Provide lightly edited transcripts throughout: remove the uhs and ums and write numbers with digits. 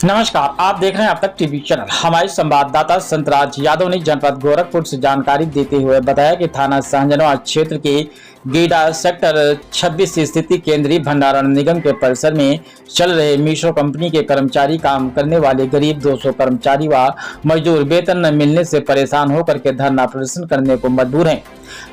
नमस्कार, आप देख रहे हैं अब तक टीवी चैनल। हमारे संवाददाता संतराज यादव ने जनपद गोरखपुर से जानकारी देते हुए बताया कि थाना सहजनवा क्षेत्र के गीडा सेक्टर 26 स्थित केंद्रीय भंडारण निगम के परिसर में चल रहे मीशो कंपनी के कर्मचारी काम करने वाले करीब 200 कर्मचारी व मजदूर वेतन न मिलने से परेशान होकर के धरना प्रदर्शन करने को मजबूर हैं।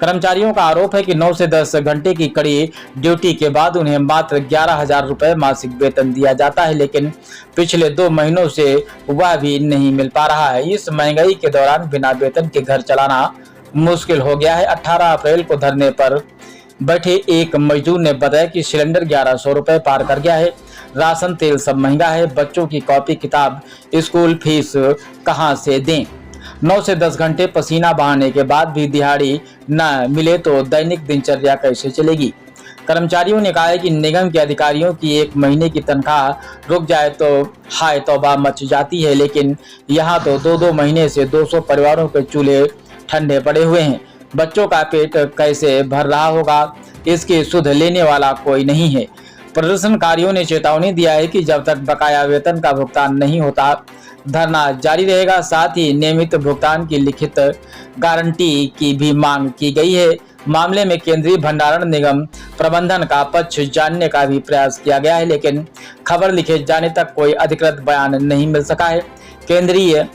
कर्मचारियों का आरोप है कि 9 से 10 घंटे की कड़ी ड्यूटी के बाद उन्हें मात्र 11,000 रुपए मासिक वेतन दिया जाता है, लेकिन पिछले 2 महीनों से वह भी नहीं मिल पा रहा है। इस महंगाई के दौरान बिना वेतन के घर चलाना मुश्किल हो गया है। 18 अप्रैल को धरने पर बैठे एक मजदूर ने बताया कि सिलेंडर 1100 रुपए पार कर गया है, राशन तेल सब महंगा है, बच्चों की कॉपी किताब स्कूल फीस कहां से दें। 9 से 10 घंटे पसीना बहाने के बाद भी दिहाड़ी न मिले तो दैनिक दिनचर्या कैसे चलेगी। कर्मचारियों ने कहा है कि निगम के अधिकारियों की 1 महीने की तनख्वाह रुक जाए तो हाय तौबा मच जाती है, लेकिन यहाँ तो 2-2 महीने से 200 परिवारों के चूल्हे ठंडे पड़े हुए हैं। बच्चों का पेट कैसे भर रहा होगा, इसकी सुध लेने वाला कोई नहीं है। प्रदर्शनकारियों ने चेतावनी दिया है कि जब तक बकाया वेतन का भुगतान नहीं होता धरना जारी रहेगा। साथ ही नियमित भुगतान की लिखित गारंटी की भी मांग की गई है। मामले में केंद्रीय भंडारण निगम प्रबंधन का पक्ष जानने का भी प्रयास किया गया है, लेकिन खबर लिखे जाने तक कोई अधिकृत बयान नहीं मिल सका है। केंद्रीय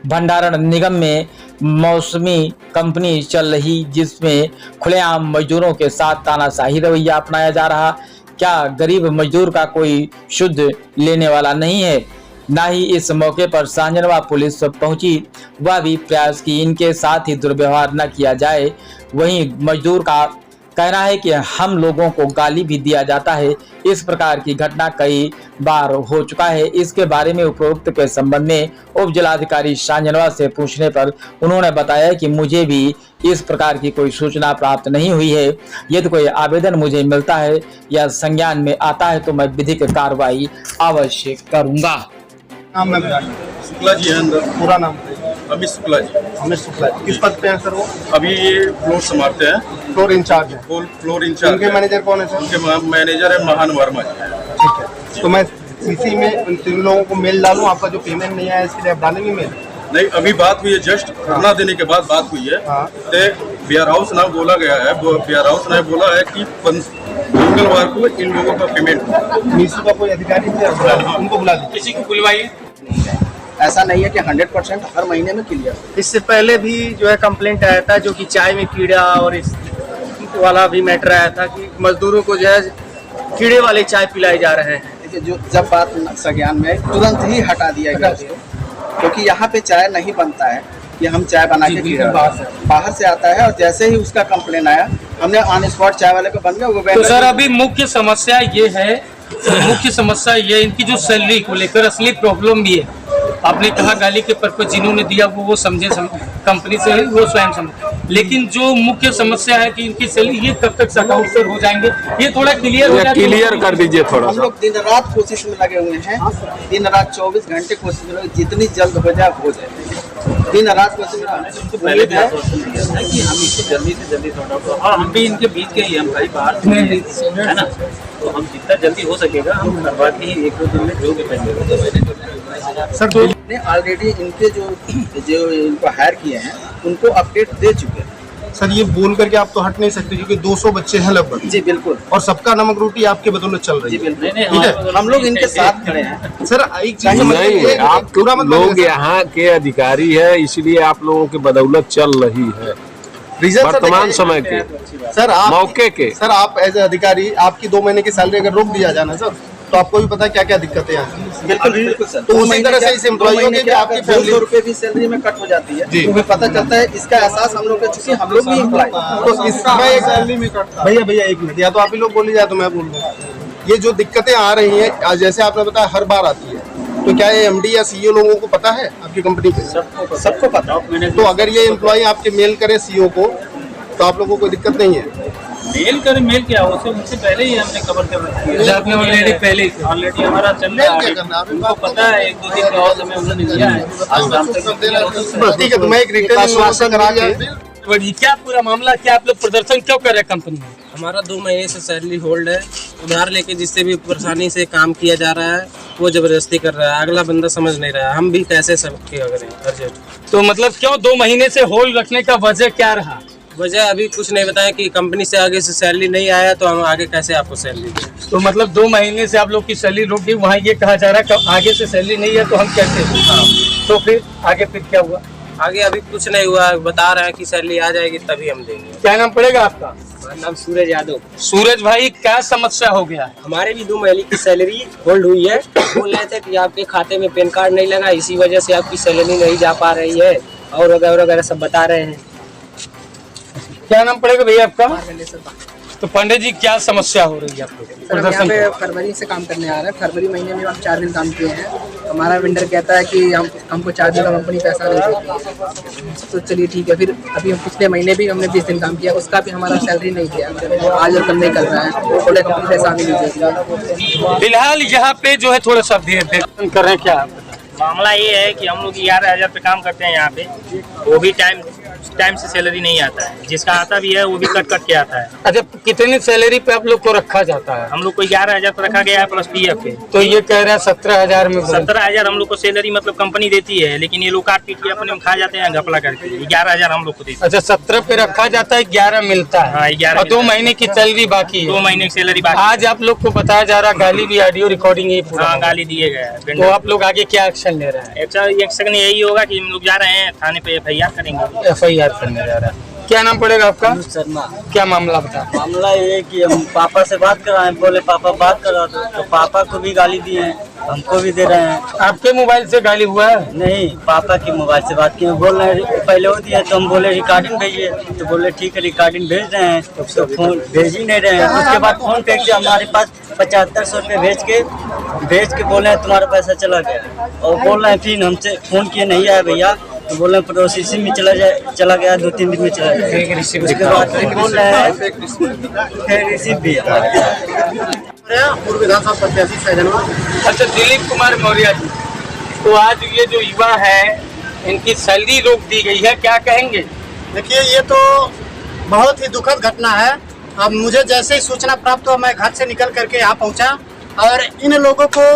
भंडारण निगम में मौसमी कंपनी चल रही, जिसमें खुलेआम मजदूरों के साथ तानाशाही रवैया अपनाया जा रहा। क्या गरीब मजदूर का कोई शुद्ध लेने वाला नहीं है? ना ही इस मौके पर सहजनवा पुलिस पहुंची, वह भी प्रयास की इनके साथ ही दुर्व्यवहार न किया जाए। वहीं मजदूर का कहना है कि हम लोगों को गाली भी दिया जाता है। इस प्रकार की घटना कई बार हो चुका है। इसके बारे में उपरोक्त के संबंध में उप जिलाधिकारी सहजनवा से पूछने पर उन्होंने बताया कि मुझे भी इस प्रकार की कोई सूचना प्राप्त नहीं हुई है। यदि कोई आवेदन मुझे मिलता है या संज्ञान में आता है तो मैं विधिक कार्रवाई अवश्य करूंगा। नाम मैं शुक्ला जी है अंदर। पूरा नाम अमित शुक्ला जी। अमित शुक्ला जी किस पद पे हैं सर वो? अभी ये फ्लोर संभालते हैं। फ्लोर इंचार्ज है। Floor incharge. उनके मैनेजर कौन है सर? उनके मैनेजर है महान वर्मा जी। ठीक है, तो मैं सीसी में उन 3 लोगों को मेल डालूं, आपका जो पेमेंट नहीं आया इसके लिए आप डालेंगे मेल? नहीं, अभी बात हुई है, जस्ट धरना देने के बाद बात हुई है। हाँ। बिहार हाउस ना बोला गया है, बिहार हाउस ने बोला है कि मंगलवार को इन लोगों का पेमेंट। मीशो का कोई अधिकारी उनको बुला लीजिए, किसी को बुलवाइए। ऐसा नहीं है कि 100% हर महीने में क्लियर। इससे पहले भी जो है कंप्लेंट आया था, जो कि चाय में कीड़ा और इस वाला भी मैटर आया था कि मजदूरों को जो है कीड़े वाले चाय पिलाए जा रहे हैं। देखिए, जो जब बात संज्ञान में तुरंत ही हटा दिया गया उसको, क्योंकि यहाँ पे चाय नहीं बनता है कि हम चाय बना के कीड़ा बाहर से आता है। और जैसे ही उसका कंप्लेन आया हमने ऑन स्पॉट चाय वाले को बन गया वो। तो सर अभी मुख्य समस्या ये है, इनकी जो सैलरी को लेकर असली प्रॉब्लम भी है। आपने कहा गाली के पर्पज जिन्होंने दिया वो समझे, कंपनी से वो स्वयं समझे, लेकिन जो मुख्य समस्या है कि इनकी सैलरी ये कब तक सकाउट सर हो जाएंगे, ये थोड़ा क्लियर कर दीजिए थोड़ा। हम लोग दिन रात कोशिश में लगे हुए हैं, दिन रात 24 घंटे कोशिश में लगे, जितनी जल्द हो जाए हो जाए, दिन रात कोशिश में। पहले भी कि हम इसको जल्दी से जल्दी और हम भी इनके बीच के ही हम भाई बाहर है ना, तो हम जितना जल्दी हो सकेगा हम करवा के ही 1-2 दिन में जो भी पेंडिंग सर ने ऑलरेडी इनके जो इनको हायर किए हैं उनको अपडेट दे चुके हैं। सर ये बोल करके आप तो हट नहीं सकते क्योंकि 200 बच्चे हैं लगभग। जी बिल्कुल, और सबका नमक रोटी आपके बदौलत चल रही है। जी बिल्कुल, हम लोग इनके साथ खड़े हैं। सर एक चीज नहीं, आप लोग यहाँ के अधिकारी है, इसलिए आप लोगों की बदौलत चल रही है वर्तमान समय के सर मौके के। सर आप एज ए अधिकारी आपकी 2 महीने की सैलरी अगर रोक दिया जाए ना सर, तो आपको भी पता है क्या क्या दिक्कतें हैं। बिल्कुल बिल्कुल सर। तो उसी तरह से इस एम्प्लॉइयों के भी आपकी 200 रुपए भी सैलरी में कट हो जाती है, तो हमें पता चलता है। इसका एहसास हम लोग को, चूंकि हम लोग भी एम्प्लॉय, तो इसमें एक सैलरी में कटता है। भैया 1 मिनट, या तो आप ही लोग बोली जाए तो मैं बोल रहा हूँ। ये जो दिक्कतें आ रही हैं, जैसे आपने बताया हर बार आती है, तो क्या ये एमडी या सीईओ लोगों को पता है आपकी कंपनी पे? सबको पता। तो अगर ये एम्प्लॉय आपके मेल करे सीईओ को, तो आप लोगों को कोई दिक्कत नहीं है? मेल क्या उससे पहले ही हमने कवर कर रखी है। ऑलरेडी हमारा चल रहा है, उनको पता है 1-2 दिन का और समय उन्होंने दिया है। ठीक है, तो मैं एक रिटर्न करा के बढ़ी, क्या पूरा मामला, क्या आप लोग प्रदर्शन क्यों कर रहे हैं कंपनी में? हमारा 2 महीने से सैलरी होल्ड है। उधार लेके जिससे भी परेशानी से काम किया जा रहा है वो जबरदस्ती कर रहा है, अगला बंदा समझ नहीं रहा है, हम भी कैसे सबके करें अर्जेंट। तो मतलब क्यों 2 महीने से होल्ड रखने का वजह क्या रहा? वजह अभी कुछ नहीं बताया कि कंपनी से आगे से सैलरी नहीं आया तो हम आगे कैसे आपको सैलरी दें। तो मतलब 2 महीने से आप लोग की सैलरी रुक गई, वहाँ ये कहा जा रहा है कि आगे से सैलरी नहीं है तो हम कैसे? तो फिर आगे फिर क्या हुआ? आगे अभी कुछ नहीं हुआ, बता रहे हैं कि सैलरी आ जाएगी तभी हम देंगे। क्या नाम पड़ेगा आपका? मेरा नाम सूरज यादव। सूरज भाई, क्या समस्या हो गया? हमारे भी 2 महीने की सैलरी होल्ड हुई है। बोल रहे थे कि आपके खाते में पैन कार्ड नहीं लगा, इसी वजह से आपकी सैलरी नहीं जा पा रही है और वगैरह वगैरह सब बता रहे हैं। क्या नाम पड़ेगा भैया आपका? तो पंडित जी, क्या समस्या हो रही है आप लोग? सर, हम यहाँ पे फरवरी से काम करने आ रहे हैं। फरवरी महीने में हम 4 दिन काम किए हैं। हमारा वेंडर कहता है कि हमको 4 दिन का कंपनी पैसा नहीं देती है। तो चलिए ठीक है। फिर अभी हम पिछले महीने भी हमने 20 दिन काम किया, उसका भी हमारा सैलरी नहीं दिया। वो आज और कल नहीं कर रहा है, वो बोले कंपनी पैसा नहीं दीजिएगा। फिलहाल यहाँ पे जो है थोड़ा सा कर रहे हैं। क्या मामला ये है कि हम लोग 11,000 पे काम करते हैं यहाँ पे, वो भी टाइम से सैलरी नहीं आता है, जिसका आता भी है वो भी कट के आता है। अच्छा, कितनी सैलरी पे आप लोग को रखा जाता है? हम लोग को 11,000 पे रखा गया है प्लस PF पे। तो ये कह रहे हैं 17,000 में। 17,000 हम लोग को सैलरी मतलब कंपनी देती है, लेकिन ये लोग काट पीट के अपने में खा जाते हैं घपला करके। 11,000 हम लोग को देते हैं। अच्छा, 17 पे रखा जाता है, 11 मिलता है। हाँ, 11 और 2 महीने की सैलरी बाकी है। 2 महीने की सैलरी बाकी। आज आप लोग को बताया जा रहा है गाली भी, ऑडियो रिकॉर्डिंग ही पूरा। हाँ, गाली दिए गए। तो आप लोग आगे क्या एक्शन ले रहे हैं? एक्शन यही होगा कि हम लोग जा रहे हैं थाने पे FIR करेंगे। FIR करने जा रहा है। क्या नाम पड़ेगा आपका? शर्मा। क्या मामला बता? मामला ये है कि हम पापा से बात कर रहे हैं, बोले पापा बात करा दो, तो पापा को भी गाली दिए हैं, हमको भी दे रहे हैं। आपके मोबाइल से गाली हुआ है? नहीं, पापा की मोबाइल से बात की। बोल रहे हैं पहले वो दिए तो हम बोले रिकॉर्डिंग भेजिए, तो बोले ठीक है रिकॉर्डिंग भेज रहे हैं, तो फोन भेज ही नहीं रहे हैं। उसके बाद फोन पे से हमारे पास 7500 रुपये भेज के बोले हैं तुम्हारा पैसा चला गया, और बोल रहे हैं फिर हमसे फोन किए नहीं आया भैया, तो बोल रहे हैं प्रोसेसिंग में चला गया 2-3 दिन में चला गया। उसके बाद बोल रहे हैं फिर रिसीव भी पूर्व विधानसभा प्रत्याशी सहजनवा। अच्छा, दिलीप कुमार मौर्य जी, तो आज ये जो युवा है इनकी सैलरी रोक दी गई है, क्या कहेंगे? देखिए, ये तो बहुत ही दुखद घटना है। अब मुझे जैसे ही सूचना प्राप्त हुआ, मैं घर से निकल करके यहाँ पहुँचा और इन लोगों को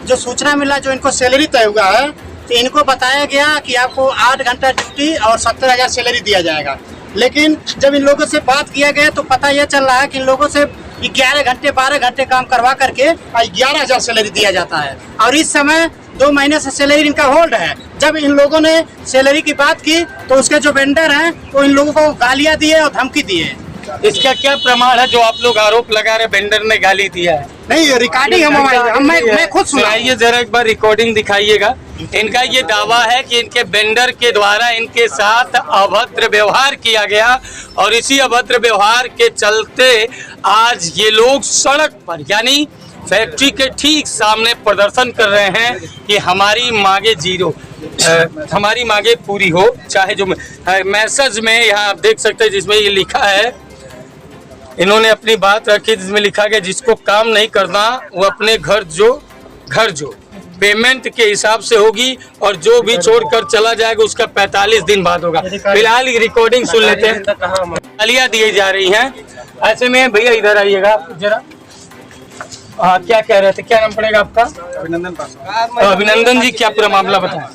जो सूचना मिला, जो इनको सैलरी तय हुआ है, तो इनको बताया गया कि आपको 8 घंटा ड्यूटी और 70,000 सैलरी दिया जाएगा। लेकिन जब इन लोगों से बात किया गया तो पता यह चल रहा है कि इन लोगों से 11 घंटे 12 घंटे काम करवा करके 11,000 सैलरी दिया जाता है, और इस समय 2 महीने से सैलरी इनका होल्ड है। जब इन लोगों ने सैलरी की बात की तो उसके जो वेंडर हैं वो इन लोगों को गालियाँ दिए और धमकी दिए। इसका क्या प्रमाण है जो आप लोग आरोप लगा रहे वेंडर ने गाली दिया है? नहीं, रिकॉर्डिंग मैं खुद सुनाइए जरा, एक बार रिकॉर्डिंग दिखाइएगा। इनका ये दावा है कि इनके वेंडर के द्वारा इनके साथ अभद्र व्यवहार किया गया, और इसी अभद्र व्यवहार के चलते आज ये लोग सड़क पर यानी फैक्ट्री के ठीक सामने प्रदर्शन कर रहे हैं कि हमारी मांगे हमारी मांगे पूरी हो। चाहे जो मैसेज में यहाँ आप देख सकते हैं जिसमें ये लिखा है, इन्होंने अपनी बात रखी जिसमें लिखा गया जिसको काम नहीं करना वो अपने घर जो पेमेंट के हिसाब से होगी, और जो भी छोड़कर चला जाएगा उसका 45 दिन बाद होगा। फिलहाल ये रिकॉर्डिंग सुन लेते हैं। गालियाँ दी जा रही हैं। ऐसे में भैया इधर आइएगा जरा। हाँ, क्या कह रहे थे? क्या नाम पड़ेगा आपका? अभिनंदन पासवान। अभिनंदन जी, क्या पूरा मामला बताएं?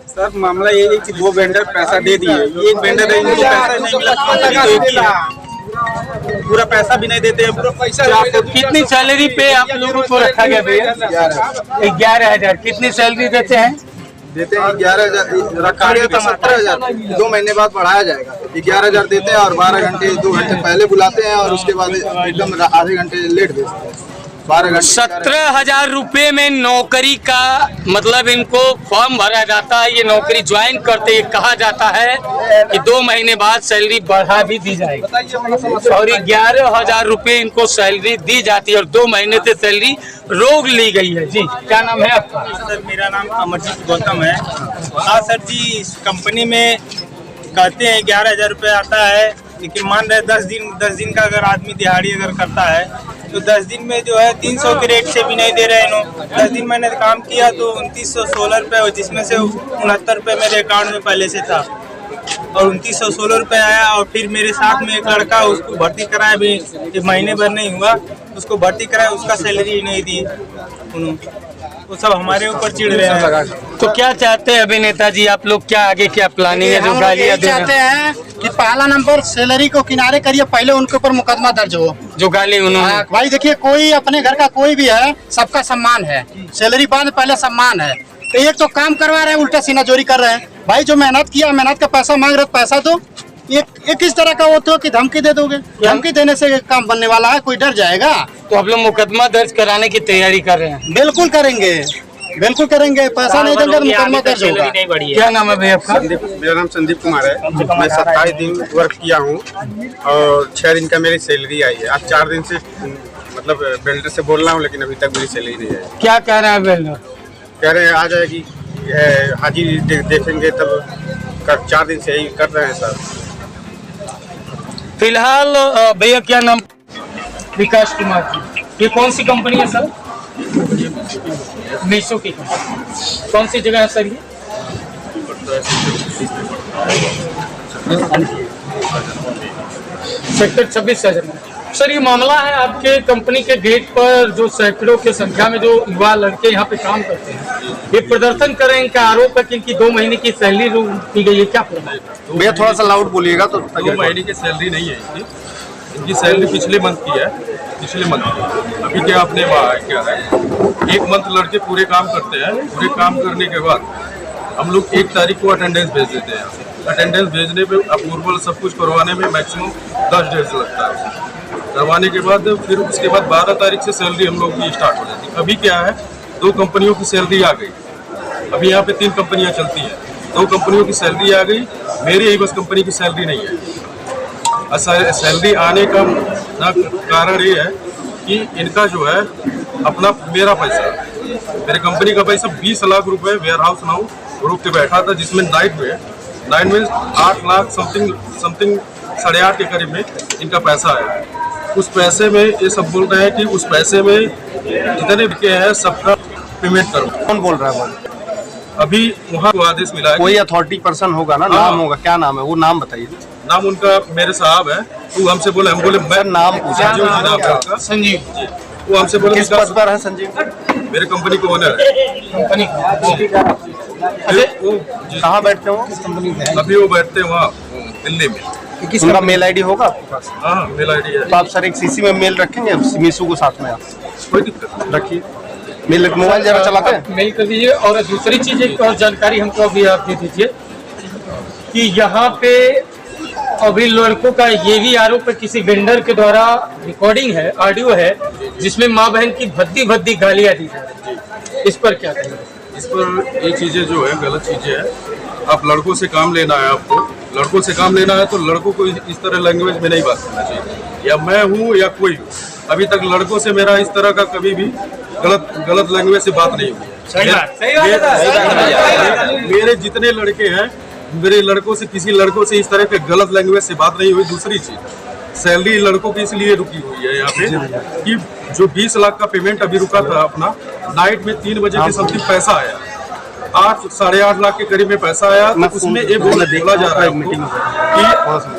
सर, मामला ये है कि 2 वेंडर पैसा दे दिए, एक वेंडर है इनको पैसा नहीं मिला, कंपनी तो एक ही है, पूरा पैसा भी नहीं देते हैं, पूरा पैसा। कितनी सैलरी पे आप लोगों को रखा गया भैया? 11,000। कितनी सैलरी देते हैं? 11,000 रखा गया था, 17,000 2 महीने बाद बढ़ाया जाएगा। 11,000 देते हैं और 12 घंटे 2 घंटे पहले बुलाते हैं और उसके बाद एकदम आधे घंटे लेट भेजते हैं। 17,000 रुपए में नौकरी का मतलब इनको फॉर्म भरा जाता है, ये नौकरी ज्वाइन करते ही कहा जाता है कि 2 महीने बाद सैलरी बढ़ा भी दी जाएगी, और 11,000 रुपए इनको सैलरी दी जाती है और 2 महीने से सैलरी रोक ली गई है। जी, क्या नाम है आपका? सर, मेरा नाम अमरजीत गौतम है। हाँ सर जी, इस कंपनी में कहते हैं 11,000 रुपये आता है, लेकिन मान रहे 10 दिन का अगर आदमी दिहाड़ी अगर करता है तो 10 दिन में जो है 300 के रेट से भी नहीं दे रहे हैं। 10 दिन मैंने काम किया तो 2916 रुपये, जिसमें से 69 रुपये मेरे अकाउंट में पहले से था। और 2916 रुपये आया। और फिर मेरे साथ में एक लड़का, उसको भर्ती कराया, भी एक महीने भर नहीं हुआ, उसको भर्ती कराया, उसका सैलरी नहीं दी उन्होंने। वो सब हमारे ऊपर चिढ़ रहे हैं। तो क्या चाहते हैं अभिनेता जी, आप लोग क्या आगे क्या प्लानिंग है? जो हम लोग गालियाँ यही दे रहे चाहते हैं, हैं कि पहला नंबर सैलरी को किनारे करिए, पहले उनके ऊपर मुकदमा दर्ज हो। जो गाली उन्होंने, भाई देखिए, कोई अपने घर का कोई भी है, सबका सम्मान है। सैलरी बाद पहले सम्मान है। तो एक तो काम करवा रहे हैं, उल्टा सीनाजोरी कर रहे हैं। भाई जो मेहनत किया, मेहनत का पैसा मांग रहे, पैसा दो। ये किस तरह का वो तो कि धमकी दे दोगे? धमकी देने से काम बनने वाला है? कोई डर जाएगा? तो आप लोग मुकदमा दर्ज कराने की तैयारी कर रहे हैं? बिल्कुल करेंगे, बिल्कुल करेंगे। पैसा नहीं देंगे तो मुकदमा दर्ज होगा। क्या नाम है भैया आपका? मेरा नाम संदीप कुमार है। मैं 27 दिन वर्क किया हूँ और 6 दिन का मेरी सैलरी आई है। आज 4 दिन से मतलब बिल्डर से बोल रहा हूँ, लेकिन अभी तक मेरी सैलरी नहीं आई। क्या कह रहे हैं बिल्डर? कह रहे हैं आ जाएगी, हाजिरी देखेंगे तब। 4 दिन से यही कर रहे हैं सर। फिलहाल भैया क्या नाम? विकास कुमार जी। ये कौन सी कंपनी है सर? मीशो की कंपनी। कौन सी जगह है सर ये? सेक्टर 26 सर, ये मामला है आपके कंपनी के गेट पर जो सैकड़ों की संख्या में जो युवा लड़के यहाँ पे काम करते हैं, ये प्रदर्शन कर रहे हैं। इनका आरोप है कि इनकी 2 महीने की सैलरी रोक दी गई है। क्या प्रभाव? भैया थोड़ा सा लाउड बोलिएगा तो। 2 महीने की सैलरी नहीं है इनकी सैलरी पिछले मंथ की है, पिछले मंथ। अभी क्या आपने क्या है, 1 मंथ लड़के पूरे काम करते हैं। पूरे काम करने के बाद हम लोग 1 तारीख को अटेंडेंस भेज देते हैं। अटेंडेंस भेजने पे अप्रूवल सब कुछ करवाने में मैक्सिमम 10 डेज लगता है। करवाने के बाद फिर उसके बाद 12 तारीख से सैलरी हम लोग की स्टार्ट हो जाती है। अभी क्या है, 2 कंपनियों की सैलरी आ गई। अभी यहाँ पे 3 कंपनियाँ चलती हैं, 2 कंपनियों की सैलरी आ गई। मेरी ही बस कंपनी की सैलरी नहीं है। सैलरी आने का कारण ये है कि इनका जो है अपना मेरा पैसा, मेरे कंपनी का पैसा 20 लाख रुपए वेयर हाउस नाउ रोक के बैठा था, जिसमें नाइट में 8 लाख समथिंग 8.5 के करीब में इनका पैसा आया। उस पैसे में ये सब बोल रहे हैं कि उस पैसे में जितने बिके हैं सबका पेमेंट करो। कौन बोल रहा है? अभी वहाँ को आदेश मिला है। कोई अथॉरिटी पर्सन होगा ना, नाम होगा। क्या नाम है? वो नाम बताइए। नाम उनका मेरे साहब है। वो हमसे बोले, हम बोले मैं नाम पूछा। संजीव जी नाम है उनका। संजीव जी। वो हमसे बोले किस पद पर है संजीव? मेरे कंपनी को ओनर है। कंपनी वो कहाँ बैठते हो? अभी वो बैठते हैं वहाँ दिल्ली में। उनका मेल आईडी होगा आपके पास? हाँ, मेल आईडी है। तो आप सर एक सीसी में मेल रखेंगे मीशो को साथ में? आप कोई दिक्कत रखिए। मेल मोबाइल जरा चलाते हैं? मेल कर दीजिए। और दूसरी चीज एक और जानकारी हमको अभी आप दे दीजिए कि यहाँ पे अभी लड़कों का ये भी आरोप है, किसी वेंडर के द्वारा रिकॉर्डिंग है, ऑडियो है, जिसमें माँ बहन की भद्दी गालियाँ दी जा रही है। इस पर क्या कहेंगे? इस पर ये चीज़ें जो है गलत चीज़ें हैं। आप लड़कों से काम लेना है, आपको लड़कों से काम लेना है तो लड़कों को इस तरह लैंग्वेज में नहीं बात करना चाहिए। या मैं हूँ या कोई हूँ, अभी तक लड़कों से मेरा इस तरह का कभी भी गलत लैंग्वेज से बात नहीं हुई। मेरे जितने लड़के हैं, मेरे लड़कों से किसी लड़कों से इस तरह के गलत लैंग्वेज से बात नहीं हुई। दूसरी चीज, सैलरी लड़कों की इसलिए रुकी हुई है यहाँ पे कि जो 20 लाख का पेमेंट अभी रुका था अपना, नाइट में 3 बजे के समथिंग पैसा आया, 8-8.5 लाख के करीब में पैसा आया। तो उसमें ये बोला जा रहा है कि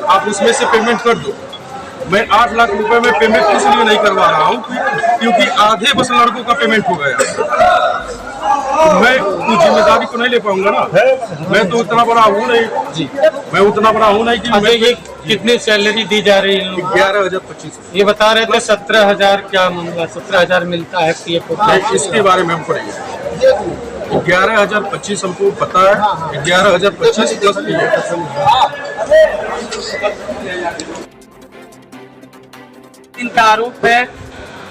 आप उसमें से पेमेंट कर दो। मैं 8 लाख रुपए में पेमेंट इसलिए नहीं करवा रहा हूँ क्योंकि आधे बस लड़कों का पेमेंट हो गया। मैं उस जिम्मेदारी को नहीं ले पाऊंगा ना। मैं तो उतना बड़ा हूँ नहीं जी, मैं उतना बड़ा हूँ नहीं कि मैं ये कितनी सैलरी दी जा रही है? 11,025। ये बता रहे थे 17,000। क्या मामला? 17,000 मिलता है PF? इसके बारे में हम पढ़ेंगे। 11,025 हमको पता है। 11,025 प्लस इनका आरोप है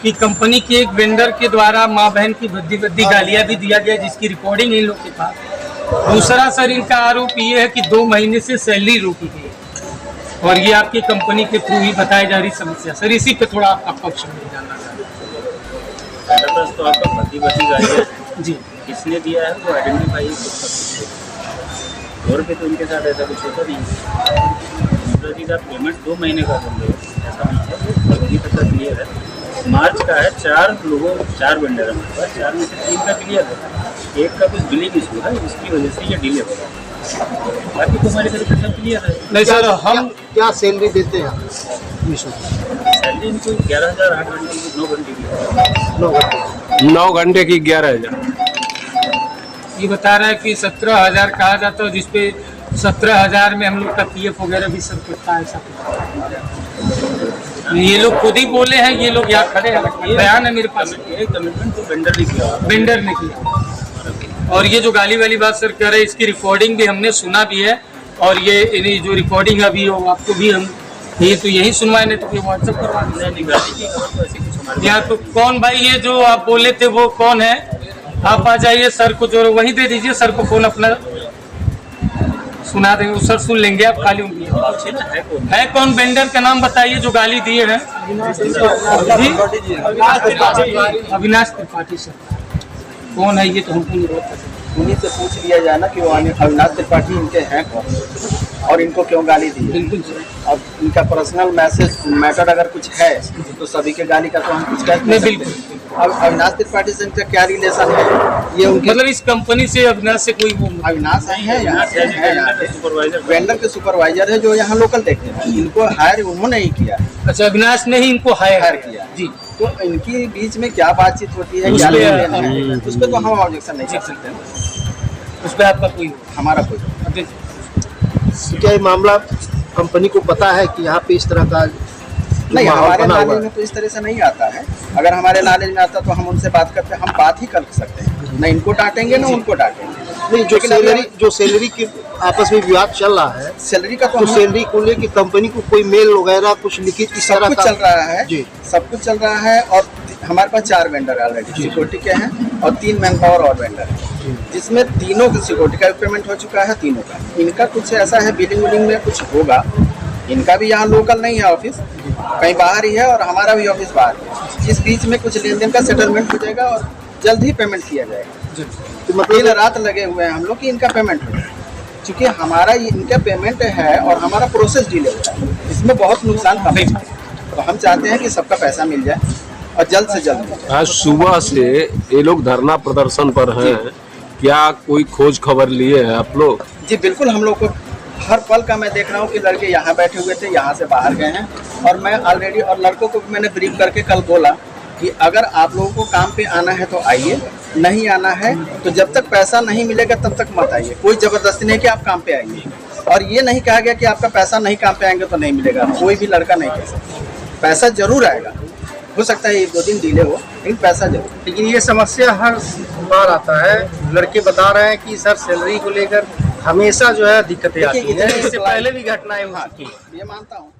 कि कंपनी के एक वेंडर के द्वारा माँ बहन की भद्दी गालियां भी दिया गया, जिसकी रिकॉर्डिंग इन लोग के पास। दूसरा सर इनका आरोप ये है कि 2 महीने से सैलरी रोकी गई है और ये आपकी कंपनी के थ्रू ही बताई जा रही समस्या। सर इसी पे थोड़ा आपका पक्ष में जानना चाहते हैं। तो आपका भद्दी गालियां जी किसने दिया है वो आइडेंटिफाई कर सकते हैं। और भी तो इनके साथ ऐसा कुछ होता नहीं। दूसरा चीज़, आप पेमेंट 2 महीने का बोल रहे हो, ऐसा नहीं है। फरवरी तक का क्लियर है, मार्च का है। 4 वेंडर है हमारे पास, 4 में से 3 का क्लियर है, 1 का कुछ बिलिंग इशू है, इसकी वजह से ये डिले हो रहा है। बाकी तो हमारी तरफ से सब क्लियर है। नहीं सर, हम क्या सैलरी देते हैं आप? सैलरी इनको 11,000 8 घंटे की 9 घंटे की 9 घंटे की 11,000। ये बता रहा है कि 17,000 कहा जाता है, जिसपे 17,000 में हम लोग का PF वगैरह भी सब करता है। ऐसा ये लोग खुद ही बोले हैं, ये लोग यहाँ खड़े हैं, बयान है मेरे पास। ये कमिटमेंट तो वेंडर ने किया, वेंडर ने किया। और ये जो गाली वाली बात सर कह रहे हैं, इसकी रिकॉर्डिंग भी हमने सुना भी है। और ये जो रिकॉर्डिंग अभी हो आपको भी हम ये तो यही सुनवाए, नहीं तो व्हाट्सएप करवा दें। यहाँ तो कौन भाई, ये जो आप बोले थे वो कौन है? आप आ जाइए, सर को जो वही दे दीजिए, सर को फोन अपना सुना देंगे, सर सुन लेंगे। आप खाली है कौन? वेंडर का नाम बताइए जो गाली दिए हैं। अविनाश त्रिपाठी सर कौन है ये तो हमको नहीं पता। उन्हीं से पूछ लिया जाए ना कि वो अविनाश त्रिपाठी इनके हैं कौन और इनको क्यों गाली दी। बिल्कुल। अब इनका पर्सनल मैटर अगर कुछ है तो सभी के गाली का तो हम कुछ कह नहीं सकते। अब अविनाश त्रिपाठी से इनका क्या रिलेशन है? ये उनके मतलब इस कंपनी से अविनाश से कोई अविनाश है यहाँ सुपरवाइजर, वेंडर के सुपरवाइजर है जो यहाँ लोकल देखते हैं। इनको हायर उन्होंने ही किया। अच्छा, अविनाश ने ही इनको हायर किया जी। तो इनकी बीच में क्या बातचीत होती है, क्या लेन है, उस पर तो हम ऑब्जेक्शन नहीं कर सकते। उस पर आपका कोई, हमारा कोई क्या ये मामला कंपनी को पता है कि यहाँ पे इस तरह का नहीं? हमारे नॉलेज में तो इस तरह से नहीं आता है। अगर हमारे नॉलेज में आता तो हम उनसे बात करते, हम बात ही कर सकते हैं। न इनको डांटेंगे न उनको डांटेंगे। नहीं, जो सैलरी के आपस में विवाद चल रहा है, सैलरी का तो सैलरी को लेकर कंपनी को कोई मेल वगैरह कुछ लिखित इस तरह का चल रहा है जी, सब कुछ चल रहा है। और हमारे पास 4 वेंडर ऑलरेडी सिक्योरिटी के हैं और 3 मैन पावर और वेंडर है, जिसमें तीनों की सिक्योरिटी का पेमेंट हो चुका है, तीनों का। इनका कुछ ऐसा है बिलिंग विलिंग में कुछ होगा। इनका भी यहाँ लोकल नहीं है ऑफिस, कहीं बाहर ही है और हमारा भी ऑफिस बाहर है। इस बीच में कुछ लेन देन का सेटलमेंट हो जाएगा और जल्द ही पेमेंट किया जाएगा। तो मतलब रात लगे हुए हैं हम लोग कि इनका पेमेंट हो जाए, क्योंकि हमारा इनका पेमेंट है और हमारा प्रोसेस डिले हो रहा है। इसमें बहुत नुकसान कम है, तो हम चाहते हैं कि सबका पैसा मिल जाए और जल्द से जल्द। आज सुबह से ये लोग धरना प्रदर्शन पर हैं, क्या कोई खोज खबर लिए हैं आप लोग? जी बिल्कुल, हम लोग को हर पल का मैं देख रहा हूँ कि लड़के यहाँ बैठे हुए थे, यहाँ से बाहर गए हैं। और मैं ऑलरेडी और लड़कों को मैंने ब्रीफ करके कल बोला कि अगर आप लोगों को काम पे आना है तो आइए, नहीं आना है तो जब तक पैसा नहीं मिलेगा तब तक मत आइए। कोई ज़बरदस्ती नहीं कि आप काम पे आइए। और ये नहीं कहा गया कि आपका पैसा नहीं काम पे आएंगे तो नहीं मिलेगा। कोई भी लड़का नहीं कह सकता, पैसा जरूर आएगा। हो सकता है 1-2 दिन डिले हो, लेकिन पैसा जरूर। लेकिन ये समस्या हर बार आता है। लड़के बता रहे हैं कि सर सैलरी को लेकर हमेशा जो है दिक्कतें आती हैं। इससे पहले भी घटनाएं हुई, ये मानता हूँ।